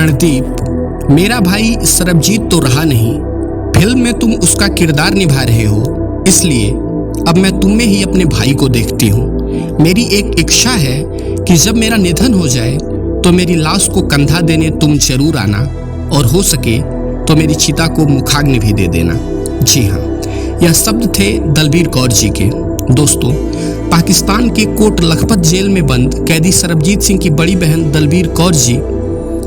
रणदीप, मेरा भाई सरबजीत तो रहा नहीं। फिल्म में तुम उसका किरदार निभा रहे हो, इसलिए अब मैं तुम में ही अपने भाई को देखती हूँ। मेरी एक इच्छा है कि जब मेरा निधन हो जाए तो मेरी लाश को कंधा देने तुम जरूर आना, और हो सके तो मेरी चिता को मुखाग्नि भी दे देना। जी हाँ, यह शब्द थे दलबीर कौर जी के। दोस्तों, पाकिस्तान के कोट लखपत जेल में बंद कैदी सरबजीत सिंह की बड़ी बहन दलबीर कौर जी,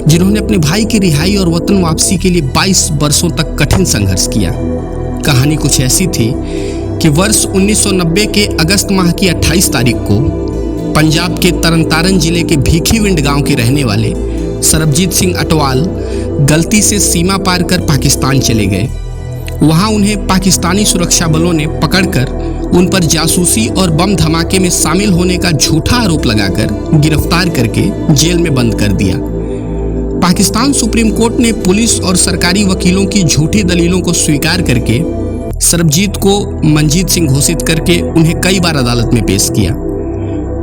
जिन्होंने अपने भाई की रिहाई और वतन वापसी के लिए 22 वर्षों तक कठिन संघर्ष किया। कहानी कुछ ऐसी थी कि वर्ष 1990 के अगस्त माह की 28 तारीख को पंजाब के तरनतारन जिले के भीखीविंड गांव के रहने वाले सरबजीत सिंह अटवाल गलती से सीमा पार कर पाकिस्तान चले गए। वहां उन्हें पाकिस्तानी सुरक्षा बलों ने पकड़कर उन पर जासूसी और बम धमाके में शामिल होने का झूठा आरोप लगाकर गिरफ्तार करके जेल में बंद कर दिया। पाकिस्तान सुप्रीम कोर्ट ने पुलिस और सरकारी वकीलों की झूठी दलीलों को स्वीकार करके सरबजीत को मंजीत सिंह घोषित करके उन्हें कई बार अदालत में पेश किया।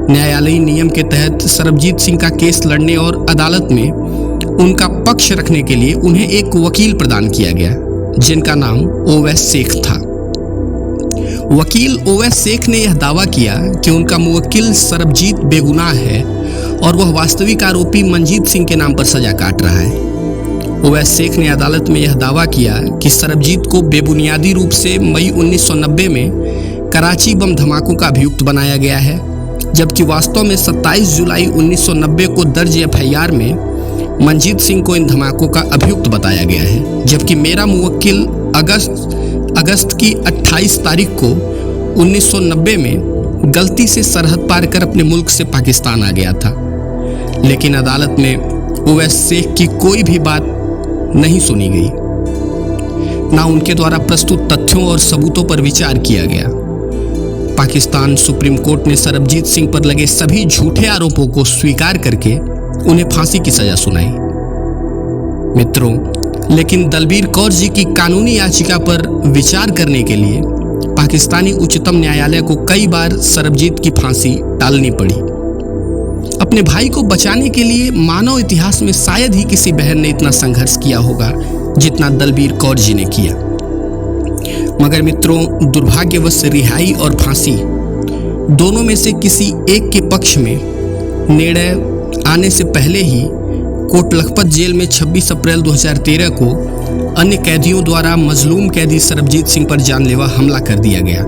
न्यायालयी नियम के तहत सरबजीत सिंह का केस लड़ने और अदालत में उनका पक्ष रखने के लिए उन्हें एक वकील प्रदान किया गया, जिनका नाम ओवैस शेख था। वकील ओवैस शेख ने यह दावा किया कि उनका मुवक्किल सरबजीत बेगुनाह है और वह वास्तविक आरोपी मंजीत सिंह के नाम पर सजा काट रहा है। ओवैस शेख ने अदालत में यह दावा किया कि सरबजीत को बेबुनियादी रूप से मई 1990 में कराची बम धमाकों का अभियुक्त बनाया गया है, जबकि वास्तव में 27 जुलाई 1990 को दर्ज एफआईआर में मंजीत सिंह को इन धमाकों का अभियुक्त बताया गया है। जबकि मेरा मुवक्किल अगस्त की 28 तारीख को 1990 में गलती से सरहद पार कर अपने मुल्क से पाकिस्तान आ गया था, लेकिन अदालत में ओवैस शेख की कोई भी बात नहीं सुनी गई, ना उनके द्वारा प्रस्तुत तथ्यों और सबूतों पर विचार किया गया। पाकिस्तान सुप्रीम कोर्ट ने सरबजीत सिंह पर लगे सभी झूठे आरोपों को स्वीकार करके उन्हें फांसी की सजा सुनाई। मित्रों, लेकिन दलबीर कौर जी की कानूनी याचिका पर विचार करने के लिए पाकिस्तानी उच्चतम न्यायालय को कई बार सरबजीत की फांसी टालनी पड़ी। अपने भाई को बचाने के लिए मानव इतिहास में शायद ही किसी बहन ने इतना संघर्ष किया होगा जितना दलबीर कौर जी ने किया। मगर मित्रों, दुर्भाग्यवश रिहाई और फांसी दोनों में से किसी एक के पक्ष में निर्णय आने से पहले ही कोट लखपत जेल में 26 अप्रैल 2013 को अन्य कैदियों द्वारा मजलूम कैदी सरबजीत सिंह पर जानलेवा हमला कर दिया गया,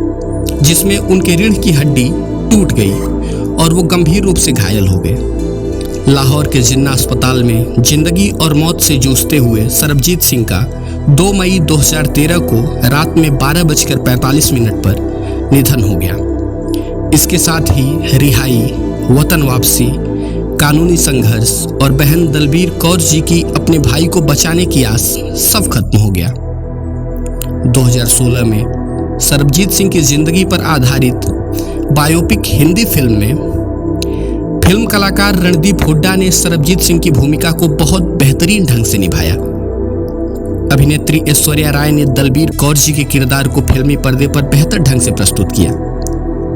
जिसमें उनके रीढ़ की हड्डी टूट गई और वो गंभीर रूप से घायल हो गए। लाहौर के जिन्ना अस्पताल में जिंदगी और मौत से जूझते हुए सरबजीत सिंह का 2 मई 2013 को रात में 12:45 पर निधन हो गया। इसके साथ ही रिहाई, वतन वापसी, कानूनी संघर्ष और बहन दलबीर कौर जी की अपने भाई को बचाने की आस सब खत्म हो गया। 2016 में सरबजीत सिंह की जिंदगी पर आधारित बायोपिक हिंदी फिल्म में फिल्म कलाकार रणदीप हुड्डा ने सरबजीत सिंह की भूमिका को बहुत बेहतरीन ढंग से निभाया। अभिनेत्री ऐश्वर्या राय ने दलबीर कौर जी के किरदार को फिल्मी पर्दे पर बेहतर ढंग से प्रस्तुत किया।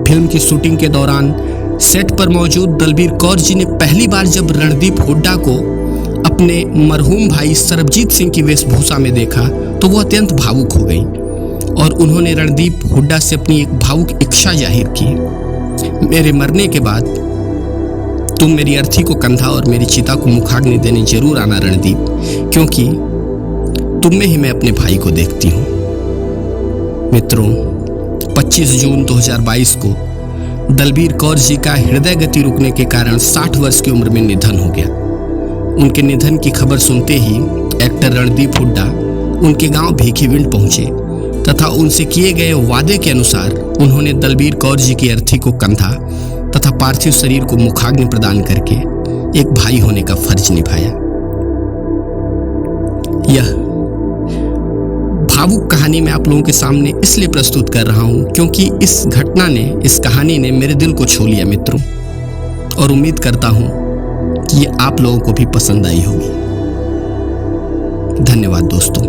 फिल्म की शूटिंग के दौरान सेट पर मौजूद दलबीर कौर जी ने पहली बार जब रणदीप हुड्डा को अपने मरहूम भाई सरबजीत सिंह की वेशभूषा में देखा तो वो अत्यंत भावुक हो गई और उन्होंने रणदीप हुड्डा से अपनी एक भावुक इच्छा जाहिर की, मेरे मरने के बाद तुम मेरी अर्थी को कंधा और मेरी चिता को मुखाग्नि देने जरूर आना रणदीप, क्योंकि तुम में ही मैं अपने भाई को देखती हूँ। मित्रों, 25 जून 2022 को दलबीर कौर जी का हृदय गति रुकने के कारण 60 वर्ष की उम्र में निधन हो गया। उनके निधन की खबर सुनते ही एक्टर रणदीप हुड्डा उनके गांव भीखीविंड पहुंचे तथा उनसे किए गए वादे के अनुसार उन्होंने दलबीर कौर जी की अर्थी को कंधा तथा पार्थिव शरीर को मुखाग्नि प्रदान करके एक भाई होने का फर्ज निभाया। यह भावुक कहानी मैं आप लोगों के सामने इसलिए प्रस्तुत कर रहा हूं क्योंकि इस कहानी ने मेरे दिल को छू लिया मित्रों, और उम्मीद करता हूं कि ये आप लोगों को भी पसंद आई होगी। धन्यवाद दोस्तों।